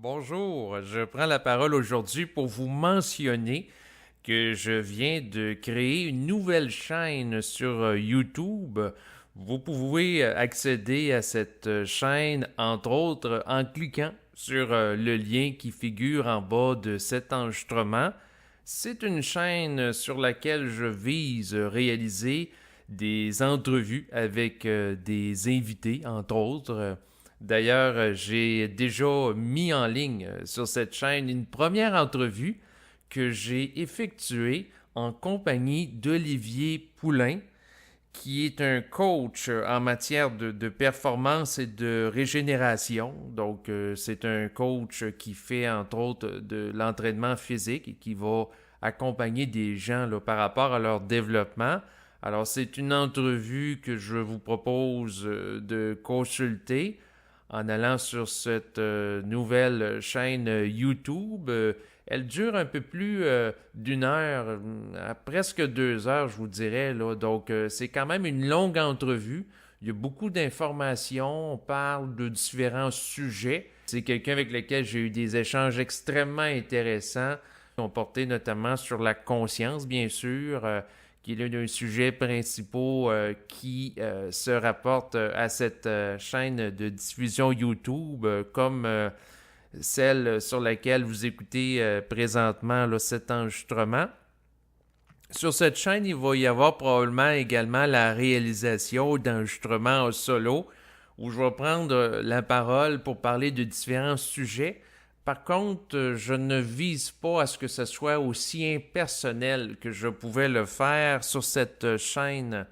Bonjour, je prends la parole aujourd'hui pour vous mentionner que je viens de créer une nouvelle chaîne sur YouTube. Vous pouvez accéder à cette chaîne, entre autres, en cliquant sur le lien qui figure en bas de cet enregistrement. C'est une chaîne sur laquelle je vise réaliser des entrevues avec des invités, entre autres. D'ailleurs, j'ai déjà mis en ligne sur cette chaîne une première entrevue que j'ai effectuée en compagnie d'Olivier Poulain, qui est un coach en matière de performance et de régénération. Donc, c'est un coach qui fait entre autres de l'entraînement physique et qui va accompagner des gens là, par rapport à leur développement. Alors, c'est une entrevue que je vous propose de consulter en allant sur cette nouvelle chaîne YouTube. Elle dure un peu plus d'une heure, à presque 2 heures, je vous dirais. Là. Donc, c'est quand même une longue entrevue. Il y a beaucoup d'informations. On parle de différents sujets. C'est quelqu'un avec lequel j'ai eu des échanges extrêmement intéressants. On portait notamment sur la conscience, bien sûr, qui est l'un des sujets principaux qui se rapporte à cette chaîne de diffusion YouTube, comme celle sur laquelle vous écoutez présentement là, cet enregistrement. Sur cette chaîne, il va y avoir probablement également la réalisation d'enregistrements en solo, où je vais prendre la parole pour parler de différents sujets. Par contre, je ne vise pas à ce que ce soit aussi impersonnel que je pouvais le faire sur cette chaîne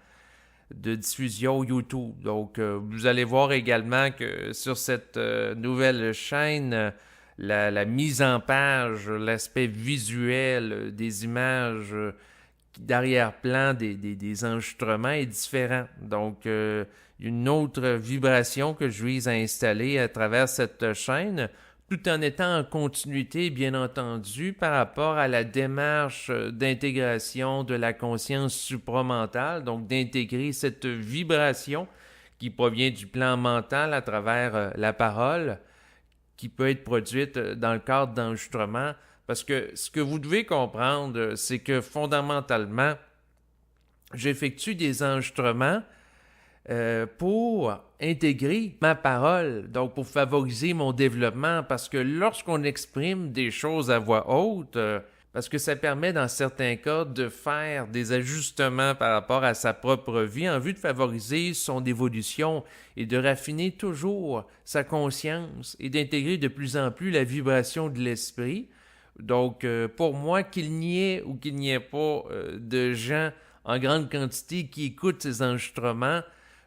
de diffusion YouTube. Donc, vous allez voir également que sur cette nouvelle chaîne, la mise en page, l'aspect visuel des images d'arrière-plan des enregistrements est différent. Donc, une autre vibration que je vise à installer à travers cette chaîne, tout en étant en continuité, bien entendu, par rapport à la démarche d'intégration de la conscience supramentale, donc d'intégrer cette vibration qui provient du plan mental à travers la parole, qui peut être produite dans le cadre d'enregistrement. Parce que ce que vous devez comprendre, c'est que fondamentalement, j'effectue des enregistrements pour intégrer ma parole, donc pour favoriser mon développement, parce que lorsqu'on exprime des choses à voix haute, parce que ça permet dans certains cas de faire des ajustements par rapport à sa propre vie en vue de favoriser son évolution et de raffiner toujours sa conscience et d'intégrer de plus en plus la vibration de l'esprit. Donc, pour moi, qu'il n'y ait ou qu'il n'y ait pas de gens en grande quantité qui écoutent ces enregistrements,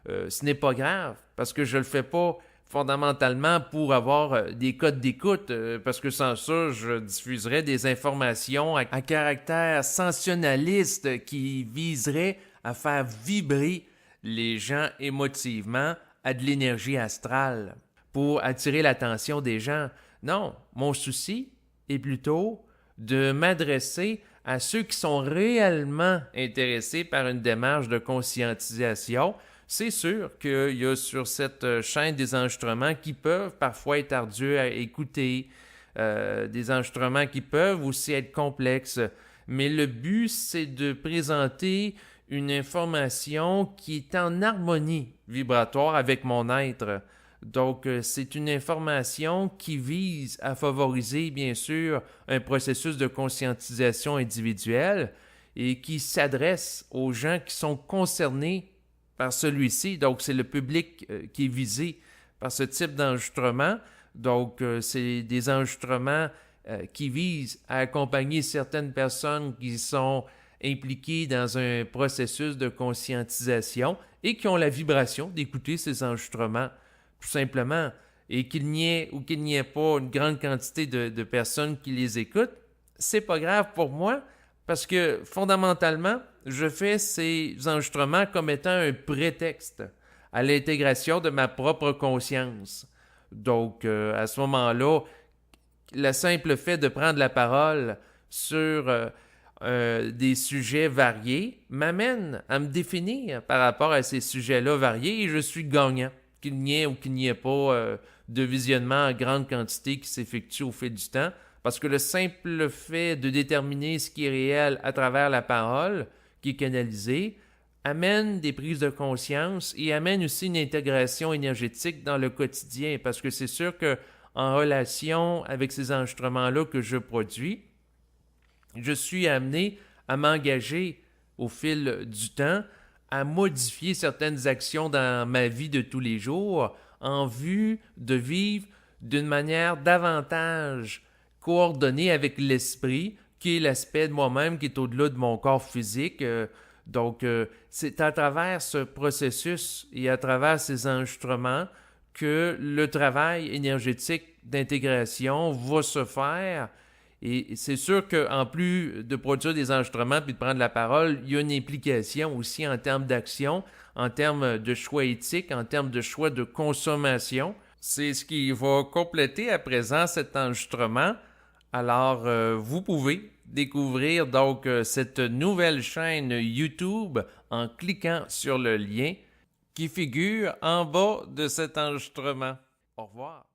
ce n'est pas grave, parce que je le fais pas fondamentalement pour avoir des codes d'écoute, parce que sans ça, je diffuserais des informations à caractère sensationnaliste qui viseraient à faire vibrer les gens émotivement à de l'énergie astrale pour attirer l'attention des gens. Non, mon souci est plutôt de m'adresser à ceux qui sont réellement intéressés par une démarche de conscientisation. C'est sûr qu'il y a sur cette chaîne des enregistrements qui peuvent parfois être ardueux à écouter, des enregistrements qui peuvent aussi être complexes, mais le but, c'est de présenter une information qui est en harmonie vibratoire avec mon être. Donc, c'est une information qui vise à favoriser, bien sûr, un processus de conscientisation individuelle et qui s'adresse aux gens qui sont concernés par celui-ci. Donc, c'est le public qui est visé par ce type d'enregistrement. Donc, c'est des enregistrements qui visent à accompagner certaines personnes qui sont impliquées dans un processus de conscientisation et qui ont la vibration d'écouter ces enregistrements, tout simplement. Et qu'il n'y ait ou qu'il n'y ait pas une grande quantité de personnes qui les écoutent, c'est pas grave pour moi, parce que fondamentalement, je fais ces enregistrements comme étant un prétexte à l'intégration de ma propre conscience. Donc, à ce moment-là, le simple fait de prendre la parole sur des sujets variés m'amène à me définir par rapport à ces sujets-là variés et je suis gagnant. Qu'il n'y ait ou qu'il n'y ait pas de visionnement en grande quantité qui s'effectue au fil du temps, parce que le simple fait de déterminer ce qui est réel à travers la parole, qui est canalisée, amène des prises de conscience et amène aussi une intégration énergétique dans le quotidien, parce que c'est sûr que en relation avec ces enregistrements-là que je produis, je suis amené à m'engager au fil du temps, à modifier certaines actions dans ma vie de tous les jours en vue de vivre d'une manière davantage coordonnée avec l'esprit, qui est l'aspect de moi-même qui est au-delà de mon corps physique. Donc, c'est à travers ce processus et à travers ces enregistrements que le travail énergétique d'intégration va se faire. Et c'est sûr qu'en plus de produire des enregistrements puis de prendre la parole, il y a une implication aussi en termes d'action, en termes de choix éthiques, en termes de choix de consommation. C'est ce qui va compléter à présent cet enregistrement. Alors, vous pouvez découvrir donc cette nouvelle chaîne YouTube en cliquant sur le lien qui figure en bas de cet enregistrement. Au revoir.